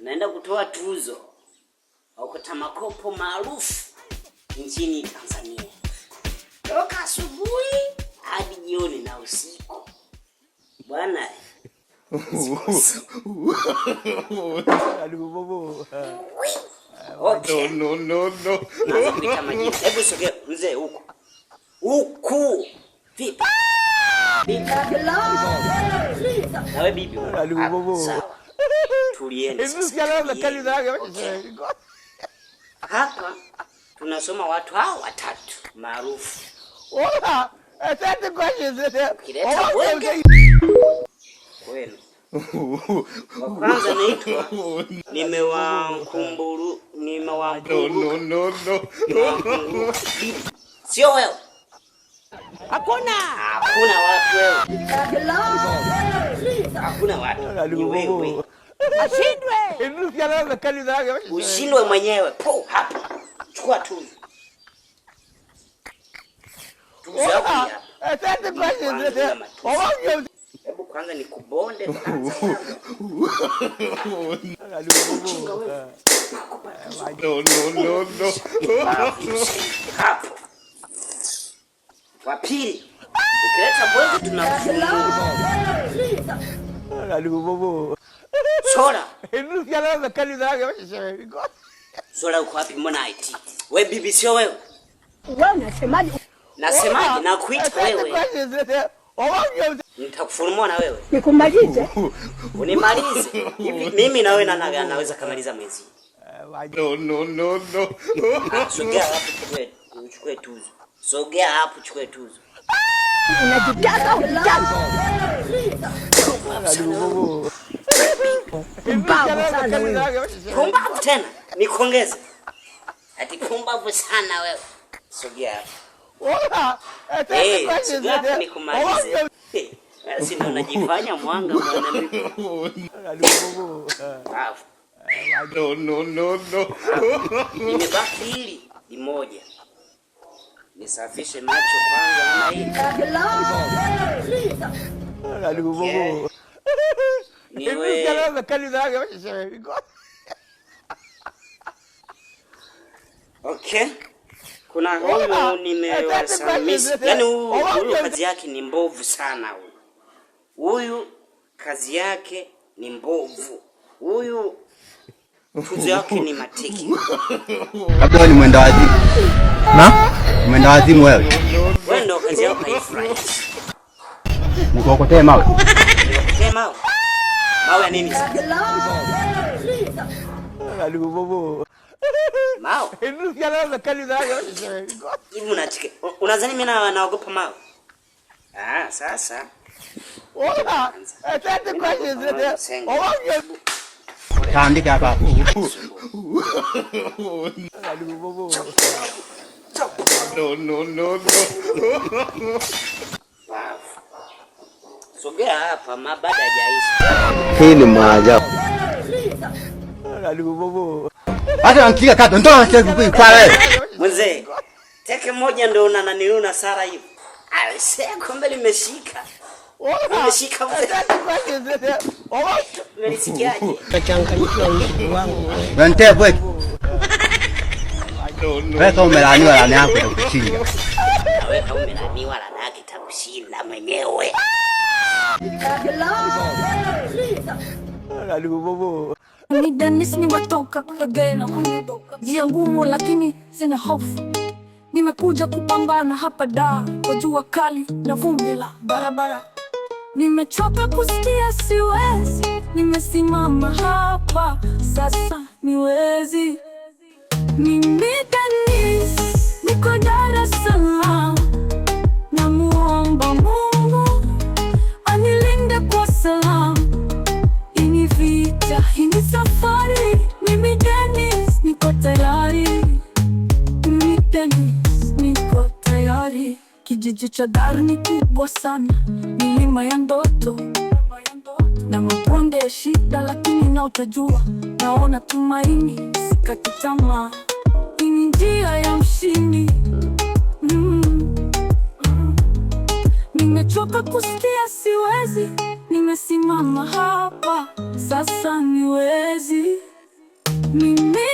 naenda kutoa tuzo au makopo maarufu nchini Tanzania. Toka asubuhi hadi jioni na usiku. Bwana. Okay. No. Naanza kupika maji. Hebu sogea mzee huko. Huku. Vipi? Nawe bibi. Sawa. Tulieni. Hapa tunasoma watu hao watatu maarufu. Asante kwa Kileta bwege. Kwenu. Kwanza naitwa nimewakumburu. No. Sio wewe. Hakuna watu wewe. Hakuna watu. Ni wewe. Ashindwe. Ushindwe mwenyewe. Po hapa. Chukua tu. Asante kwa Hebu kwanza nikubonde kwanza. No. Hapo. Wa pili. Ukileta bwege tunafungua. Sora. Sora uko wapi mbona IT? Wewe bibi sio wewe. Wewe unasemaje? Nasemaje na kuita wewe. Nitakufurumua na wewe. Nikumalize. Unimalize. Hivi mimi na wewe naweza kumaliza mwezi. No. Sogea hapo uchukue tuzo. Sogea hapo uchukue tuzo. Unajitaka ujambo. Pumbavu tena. Nikuongeze. Ati pumbavu sana wewe. Sogea hapo. Sogea nikumalize. Basi ndo unajifanya mwanga bwana mimi. No. Nimebaki hili limoja. Nisafishe macho kwanza na hii. Niwe. Okay. Kuna huyu nimewasamisi. Yaani huyu kazi yake ni mbovu sana huyu. Huyu kazi yake ni mbovu. Huyu tuzo yake ni matiki. Labda ni mwenda wazimu. Na? Mwenda wazimu wewe. Wewe ndio kazi yako haifurahi. Nikokotee mawe. Nikokotee mawe. Mawe ya nini sasa? Mawe. Hivi unachike. Unadhani mimi naogopa mawe? Sasa. Asante kwa Taandika hapa. No. Sogea hapa mabada hajaisha. Hii ni maajabu. Hata ankia kata ndio anacheza kwa wewe. Mzee. Teke moja ndio unananiuna Sara hivi. Alisema kumbe limeshika. Nimeshika mzee. Nilisikiaje? Nachanganyikiwa mtu wangu. Nante bwe. Wewe kama umelaniwa lana yako itakushinda. Wewe kama umelaniwa lana yako itakushinda mwenyewe. Ni Dennis nimetoka Kagera. Njia ngumu lakini sina hofu. Nimekuja kupambana hapa Dar kwa jua kali na vumbi la barabara. Nimechoka kusikia siwezi. Nimesimama hapa sasa niwezi. Mimi Dennis niko Dar es Salaam. Namuomba Mungu anilinde kwa salamu. Ini vita, ini safari. Mimi Dennis niko tayari. Mimi Dennis niko tayari. Kijiji cha Dar ni kubwa sana. Milima ya ndoto na mabonde ya shida, lakini na utajua naona tumaini, sikati tamaa. Hii ni njia ya mshindi. Nimechoka kusikia siwezi. Nimesimama hapa sasa niwezi. Mimi